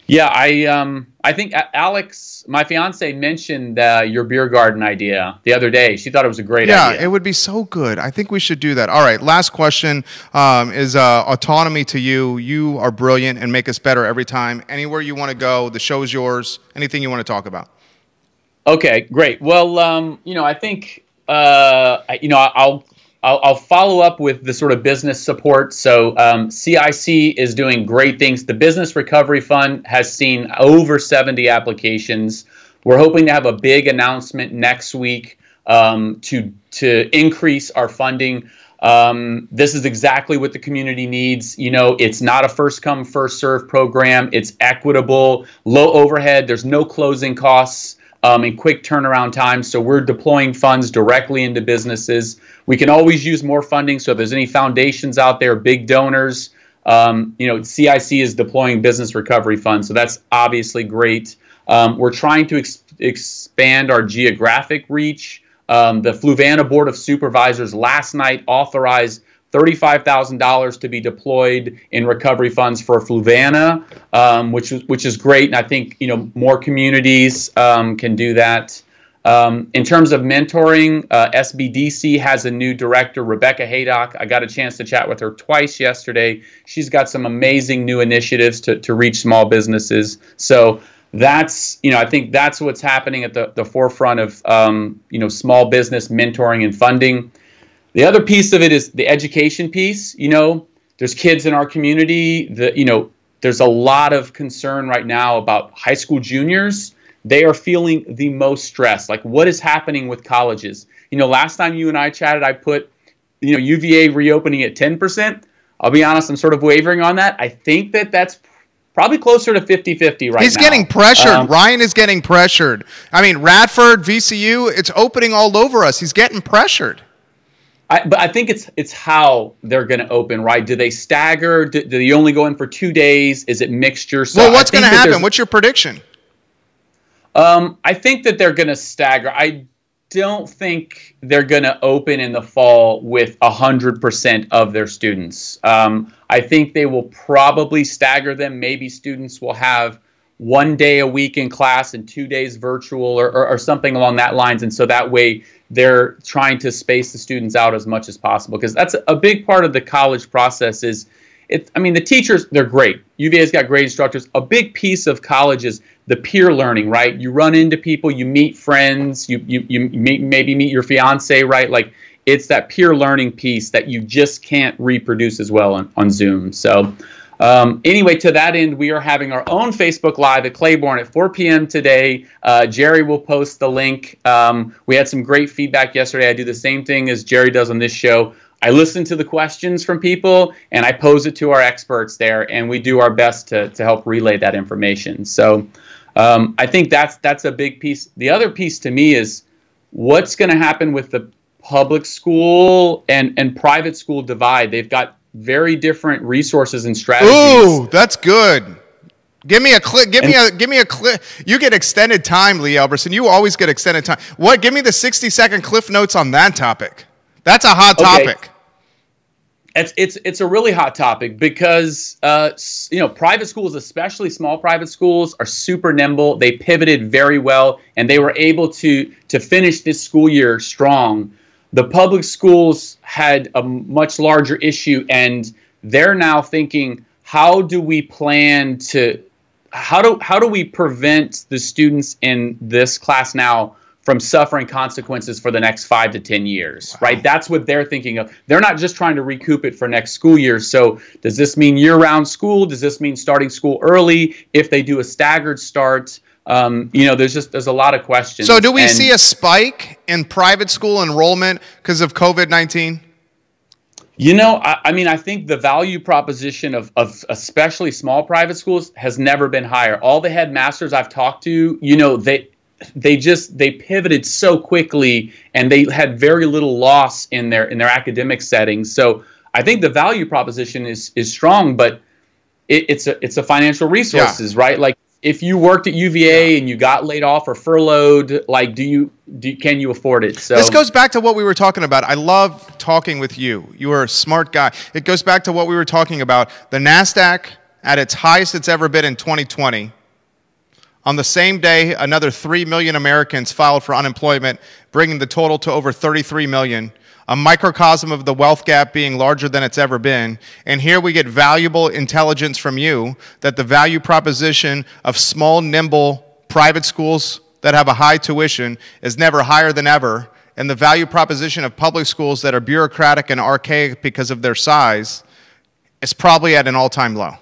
yeah, I think Alex, my fiance, mentioned your beer garden idea the other day. She thought it was a great idea. Yeah, it would be so good. I think we should do that. All right, last question is autonomy to you. You are brilliant and make us better every time. Anywhere you want to go, the show is yours. Anything you want to talk about? Okay, great. Well, I think, I'll follow up with the sort of business support. So CIC is doing great things. The Business Recovery Fund has seen over 70 applications. We're hoping to have a big announcement next week to increase our funding. This is exactly what the community needs. You know, it's not a first come, first serve program. It's equitable, low overhead. There's no closing costs. And quick turnaround time. So we're deploying funds directly into businesses. We can always use more funding. So if there's any foundations out there, big donors, CIC is deploying business recovery funds. So that's obviously great. We're trying to expand our geographic reach. The Fluvanna Board of Supervisors last night authorized $35,000 to be deployed in recovery funds for Fluvanna, which is great, and I think more communities can do that. In terms of mentoring, SBDC has a new director, Rebecca Haydock. I got a chance to chat with her twice yesterday. She's got some amazing new initiatives to reach small businesses. So that's, I think that's what's happening at the forefront of, small business mentoring and funding. The other piece of it is the education piece. There's kids in our community that, there's a lot of concern right now about high school juniors. They are feeling the most stress. Like, what is happening with colleges? Last time you and I chatted, I put, UVA reopening at 10%. I'll be honest, I'm sort of wavering on that. I think that's probably closer to 50-50 right now. He's getting pressured. Ryan is getting pressured. I mean, Radford, VCU, it's opening all over us. He's getting pressured. But I think it's how they're going to open, right? Do they stagger? Do they only go in for 2 days? Is it mixture? So well, what's going to happen? What's your prediction? I think that they're going to stagger. I don't think they're going to open in the fall with 100% of their students. I think they will probably stagger them. Maybe students will have 1 day a week in class and 2 days virtual or something along that lines. And so that way they're trying to space the students out as much as possible, because that's a big part of the college process is, the teachers, they're great. UVA's got great instructors. A big piece of college is the peer learning, right? You run into people, you meet friends, you maybe meet your fiance, right? Like, it's that peer learning piece that you just can't reproduce as well on Zoom. So anyway, to that end, we are having our own Facebook Live at Clayborne at 4 p.m. today. Jerry will post the link. We had some great feedback yesterday. I do the same thing as Jerry does on this show. I listen to the questions from people, and I pose it to our experts there, and we do our best to help relay that information. So I think that's a big piece. The other piece to me is what's going to happen with the public school and private school divide. They've got very different resources and strategies. Ooh, that's good. Give me a clip. Give me a clip. You get extended time, Lee Elberson. You always get extended time. Give me the 60-second cliff notes on that topic. That's a hot topic. It's a really hot topic because private schools, especially small private schools, are super nimble. They pivoted very well, and they were able to finish this school year strong. The public schools had a much larger issue, and they're now thinking, how do we plan to how do we prevent the students in this class now from suffering consequences for the next 5 to 10 years, right? That's what they're thinking of. They're not just trying to recoup it for next school year. So does this mean year-round school? Does this mean starting school early? If they do a staggered start, there's a lot of questions. So do we see a spike in private school enrollment because of COVID-19? I think the value proposition of especially small private schools has never been higher. All the headmasters I've talked to, they pivoted so quickly, and they had very little loss in their academic settings. So I think the value proposition is strong, but it's a financial resources, right? Like, if you worked at UVA and you got laid off or furloughed, like, can you afford it? So this goes back to what we were talking about. I love talking with you. You are a smart guy. It goes back to what we were talking about. The NASDAQ at its highest it's ever been in 2020. On the same day, another 3 million Americans filed for unemployment, bringing the total to over 33 million. A microcosm of the wealth gap being larger than it's ever been. And here we get valuable intelligence from you that the value proposition of small, nimble private schools that have a high tuition is never higher than ever. And the value proposition of public schools that are bureaucratic and archaic because of their size is probably at an all-time low.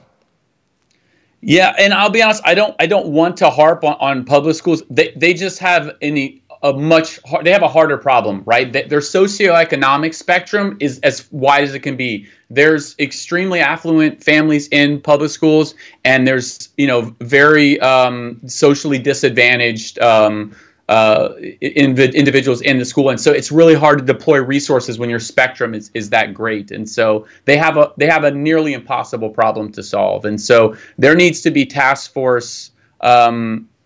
Yeah, and I'll be honest, I don't want to harp on public schools. They just have they have a harder problem, right? Their socioeconomic spectrum is as wide as it can be. There's extremely affluent families in public schools, and there's very socially disadvantaged individuals in the school, and so it's really hard to deploy resources when your spectrum is that great. And so they have a nearly impossible problem to solve. And so there needs to be task force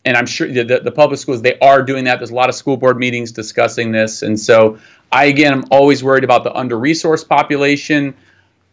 and I'm sure the public schools, they are doing that. There's a lot of school board meetings discussing this. And so I, again, I'm always worried about the under-resourced population.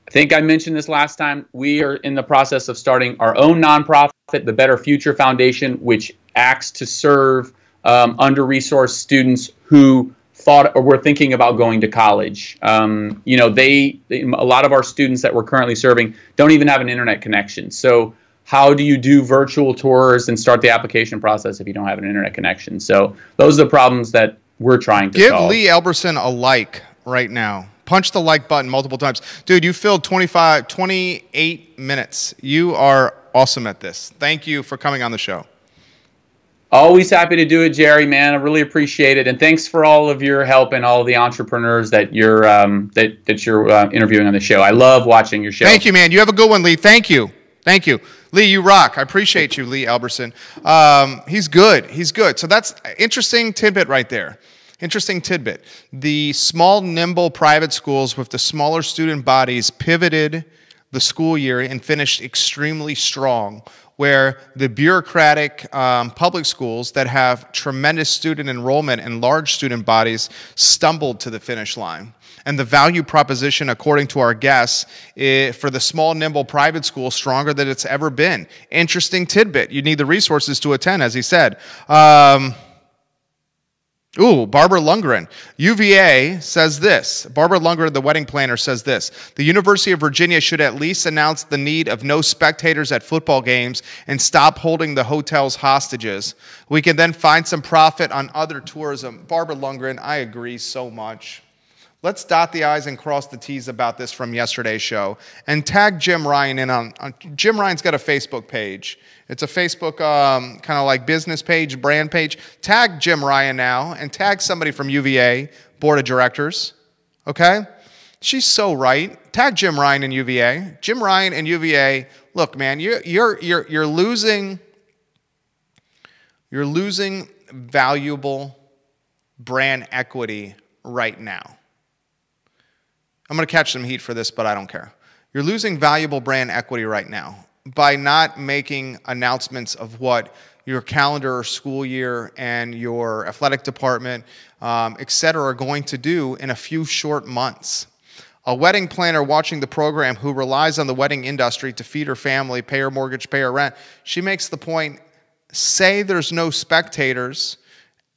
I think I mentioned this last time. We are in the process of starting our own nonprofit, the Better Future Foundation, which acts to serve under-resourced students who thought or were thinking about going to college. You know, a lot of our students that we're currently serving don't even have an internet connection. So how do you do virtual tours and start the application process if you don't have an internet connection? So those are the problems that we're trying to solve. Give Lee Elberson a like right now. Punch the like button multiple times. Dude, you filled 28 minutes. You are awesome at this. Thank you for coming on the show. Always happy to do it, Jerry, man. I really appreciate it. And thanks for all of your help and all the entrepreneurs that you're interviewing on the show. I love watching your show. Thank you, man. You have a good one, Lee. Thank you. Thank you. Lee, you rock. I appreciate you, Lee Elberson. He's good. He's good. So that's interesting tidbit right there. Interesting tidbit. The small, nimble private schools with the smaller student bodies pivoted the school year and finished extremely strong, where the bureaucratic public schools that have tremendous student enrollment and large student bodies stumbled to the finish line. And the value proposition, according to our guests, for the small, nimble private school, stronger than it's ever been. Interesting tidbit. You need the resources to attend, as he said. Barbara Lundgren. UVA says this. Barbara Lundgren, the wedding planner, says this. The University of Virginia should at least announce the need of no spectators at football games and stop holding the hotels hostages. We can then find some profit on other tourism. Barbara Lundgren, I agree so much. Let's dot the I's and cross the T's about this from yesterday's show. And tag Jim Ryan in on Jim Ryan's got a Facebook page. It's a Facebook kind of like business page, brand page. Tag Jim Ryan now and tag somebody from UVA, Board of Directors. Okay? She's so right. Tag Jim Ryan and UVA. Jim Ryan and UVA, look, man, you're losing valuable brand equity right now. I'm going to catch some heat for this, but I don't care. You're losing valuable brand equity right now by not making announcements of what your calendar or school year and your athletic department, et cetera, are going to do in a few short months. A wedding planner watching the program who relies on the wedding industry to feed her family, pay her mortgage, pay her rent, she makes the point, say there's no spectators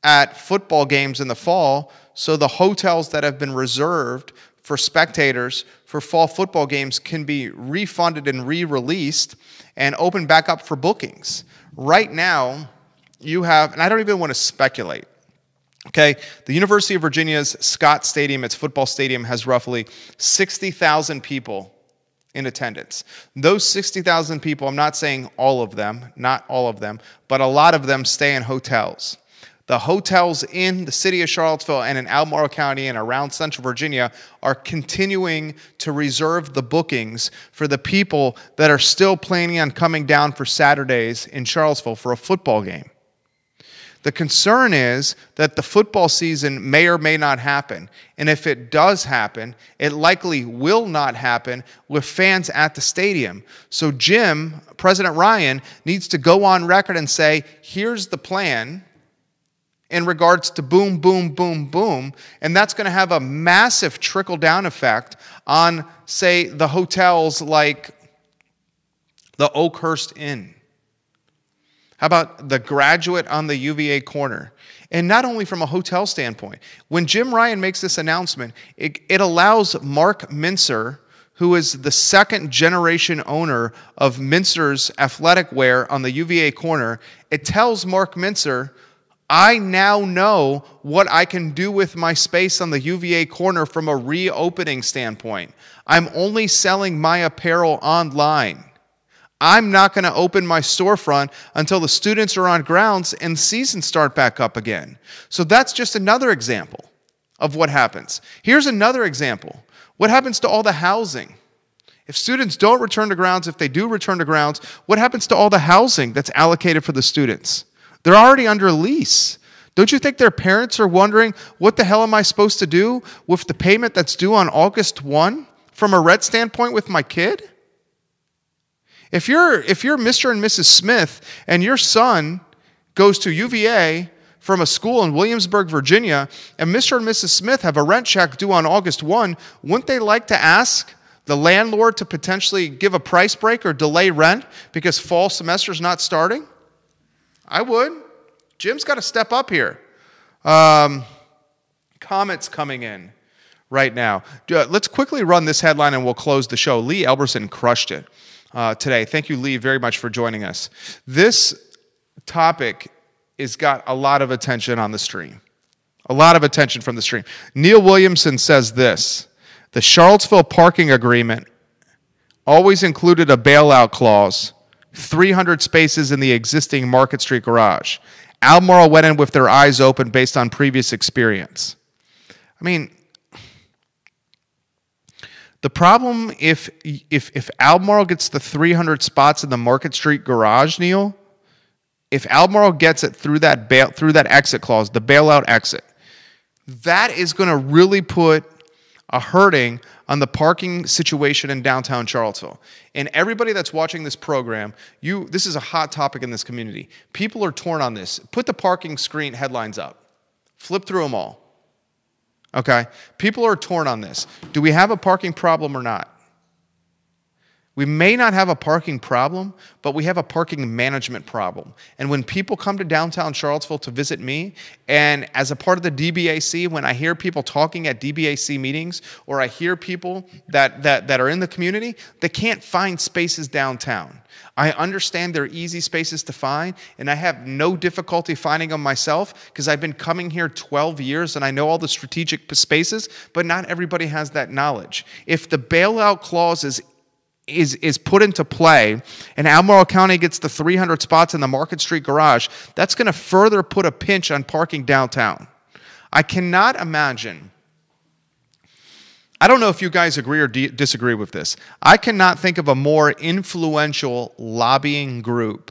at football games in the fall, so the hotels that have been reserved for spectators for fall football games can be refunded and re-released and open back up for bookings. Right now, you have, and I don't even want to speculate, okay, the University of Virginia's Scott Stadium, its football stadium, has roughly 60,000 people in attendance. Those 60,000 people, I'm not saying all of them, not all of them, but a lot of them stay in hotels. The hotels in the city of Charlottesville and in Albemarle County and around Central Virginia are continuing to reserve the bookings for the people that are still planning on coming down for Saturdays in Charlottesville for a football game. The concern is that the football season may or may not happen. And if it does happen, it likely will not happen with fans at the stadium. So Jim, President Ryan, needs to go on record and say, here's the plan in regards to boom, boom, boom, boom. And that's going to have a massive trickle-down effect on, say, the hotels like the Oakhurst Inn. How about the Graduate on the UVA corner? And not only from a hotel standpoint. When Jim Ryan makes this announcement, it allows Mark Mincer, who is the second-generation owner of Mincer's athletic wear on the UVA corner, it tells Mark Mincer, I now know what I can do with my space on the UVA corner from a reopening standpoint. I'm only selling my apparel online. I'm not going to open my storefront until the students are on grounds and seasons start back up again. So that's just another example of what happens. Here's another example. What happens to all the housing? If students don't return to grounds, if they do return to grounds, what happens to all the housing that's allocated for the students? They're already under lease. Don't you think their parents are wondering, what the hell am I supposed to do with the payment that's due on August 1 from a rent standpoint with my kid? If you're Mr. and Mrs. Smith and your son goes to UVA from a school in Williamsburg, Virginia, and Mr. and Mrs. Smith have a rent check due on August 1, wouldn't they like to ask the landlord to potentially give a price break or delay rent because fall semester's not starting? I would. Jim's got to step up here. Comments coming in right now. Let's quickly run this headline and we'll close the show. Lee Elberson crushed it today. Thank you, Lee, very much for joining us. This topic has got a lot of attention on the stream. A lot of attention from the stream. Neil Williamson says this: the Charlottesville parking agreement always included a bailout clause, 300 spaces in the existing Market Street garage. Albemarle went in with their eyes open based on previous experience. I mean, the problem if Albemarle gets the 300 spots in the Market Street garage, Neil, if Albemarle gets it through that exit clause, the bailout exit, that is going to really put a hurting on the parking situation in downtown Charlottesville. And everybody that's watching this program, this is a hot topic in this community. People are torn on this. Put the parking screen headlines up. Flip through them all. Okay? People are torn on this. Do we have a parking problem or not? We may not have a parking problem, but we have a parking management problem. And when people come to downtown Charlottesville to visit me, and as a part of the DBAC, when I hear people talking at DBAC meetings, or I hear people that are in the community, they can't find spaces downtown. I understand they're easy spaces to find, and I have no difficulty finding them myself because I've been coming here 12 years and I know all the strategic spaces, but not everybody has that knowledge. If the bailout clause is put into play and Albemarle County gets the 300 spots in the Market Street garage, that's going to further put a pinch on parking downtown. I cannot imagine. I don't know if you guys agree or disagree with this. I cannot think of a more influential lobbying group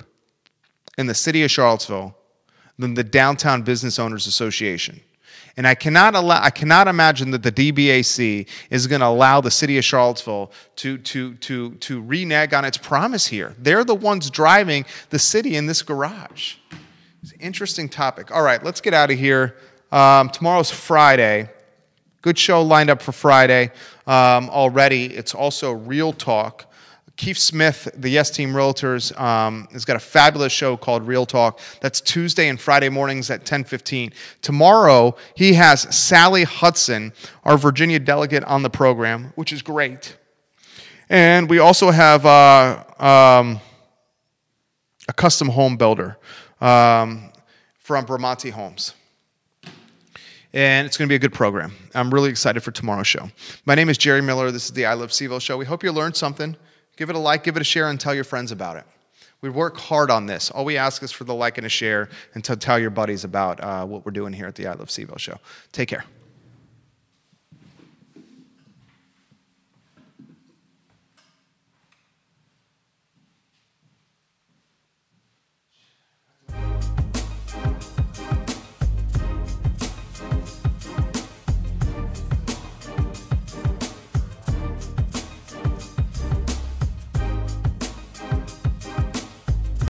in the city of Charlottesville than the Downtown Business Owners Association. And I cannot imagine that the DBAC is going to allow the city of Charlottesville to renege on its promise here. They're the ones driving the city in this garage. It's an interesting topic. All right, let's get out of here. Tomorrow's Friday. Good show lined up for Friday already. It's also Real Talk. Keith Smith, the Yes Team Realtors, has got a fabulous show called Real Talk. That's Tuesday and Friday mornings at 10:15. Tomorrow, he has Sally Hudson, our Virginia delegate, on the program, which is great. And we also have a custom home builder from Bramante Homes. And it's going to be a good program. I'm really excited for tomorrow's show. My name is Jerry Miller. This is the I Love CVille Show. We hope you learned something. Give it a like, give it a share, and tell your friends about it. We work hard on this. All we ask is for the like and a share and to tell your buddies about what we're doing here at the I Love CVille Show. Take care.